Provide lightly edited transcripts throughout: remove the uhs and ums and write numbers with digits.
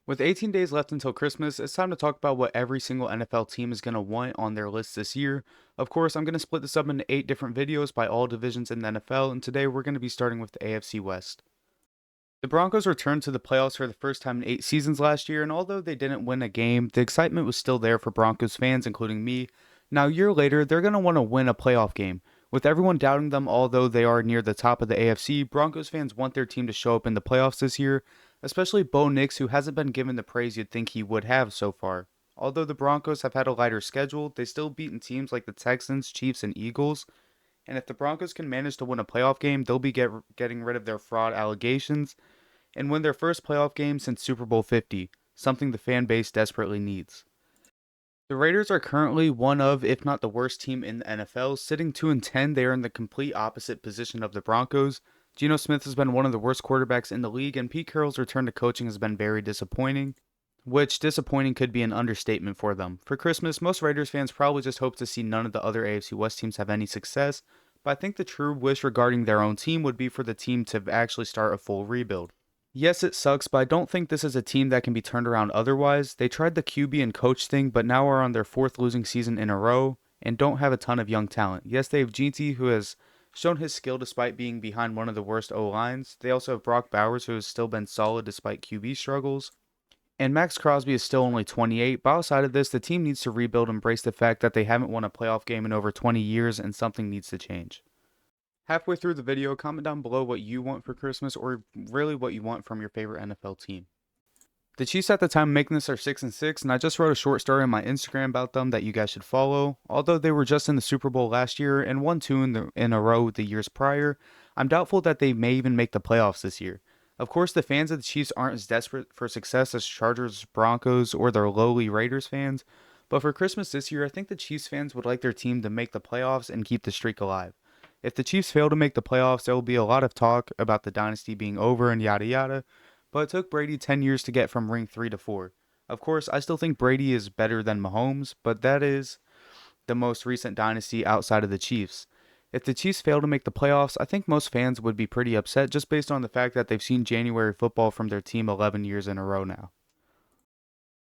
With 18 days left until Christmas, it's time to talk about what every single NFL team is going to want on their list this year. Of course, I'm going to split this up into 8 different videos by all divisions in the NFL, and today we're going to be starting with the AFC West. The Broncos returned to the playoffs for the first time in 8 seasons last year, and although they didn't win a game, the excitement was still there for Broncos fans, including me. Now, a year later, they're going to want to win a playoff game. With everyone doubting them, although they are near the top of the AFC, Broncos fans want their team to show up in the playoffs this year, especially Bo Nix, who hasn't been given the praise you'd think he would have so far. Although the Broncos have had a lighter schedule, they still beaten teams like the Texans, Chiefs, and Eagles. And if the Broncos can manage to win a playoff game, they'll be getting rid of their fraud allegations and win their first playoff game since Super Bowl 50, something the fan base desperately needs. The Raiders are currently one of, if not the worst team in the NFL. Sitting 2-10, they are in the complete opposite position of the Broncos. Geno Smith has been one of the worst quarterbacks in the league, and Pete Carroll's return to coaching has been very disappointing, which disappointing could be an understatement for them. For Christmas, most Raiders fans probably just hope to see none of the other AFC West teams have any success, but I think the true wish regarding their own team would be for the team to actually start a full rebuild. Yes, it sucks, but I don't think this is a team that can be turned around otherwise. They tried the QB and coach thing, but now are on their fourth losing season in a row and don't have a ton of young talent. Yes, they have GT, who has shown his skill despite being behind one of the worst O-lines. They also have Brock Bowers, who has still been solid despite QB struggles. And Max Crosby is still only 28. But outside of this, the team needs to rebuild and embrace the fact that they haven't won a playoff game in over 20 years and something needs to change. Halfway through the video, comment down below what you want for Christmas or really what you want from your favorite NFL team. The Chiefs at the time of making this are 6-6, and I just wrote a short story on my Instagram about them that you guys should follow. Although they were just in the Super Bowl last year and won two in a row the years prior, I'm doubtful that they may even make the playoffs this year. Of course, the fans of the Chiefs aren't as desperate for success as Chargers, Broncos, or their lowly Raiders fans, but for Christmas this year, I think the Chiefs fans would like their team to make the playoffs and keep the streak alive. If the Chiefs fail to make the playoffs, there will be a lot of talk about the dynasty being over and yada yada, but it took Brady 10 years to get from ring 3 to 4. Of course, I still think Brady is better than Mahomes, but that is the most recent dynasty outside of the Chiefs. If the Chiefs fail to make the playoffs, I think most fans would be pretty upset just based on the fact that they've seen January football from their team 11 years in a row now.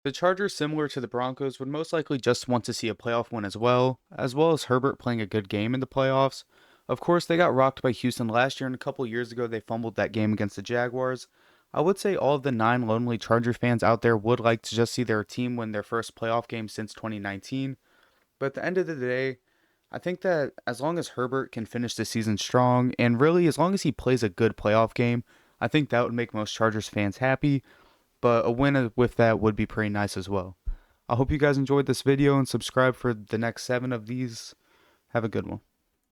The Chargers, similar to the Broncos, would most likely just want to see a playoff win as well as Herbert playing a good game in the playoffs. Of course, they got rocked by Houston last year, and a couple years ago they fumbled that game against the Jaguars. I would say all of the 9 lonely Charger fans out there would like to just see their team win their first playoff game since 2019. But at the end of the day, I think that as long as Herbert can finish the season strong, and really as long as he plays a good playoff game, I think that would make most Chargers fans happy. But a win with that would be pretty nice as well. I hope you guys enjoyed this video and subscribe for the next 7 of these. Have a good one.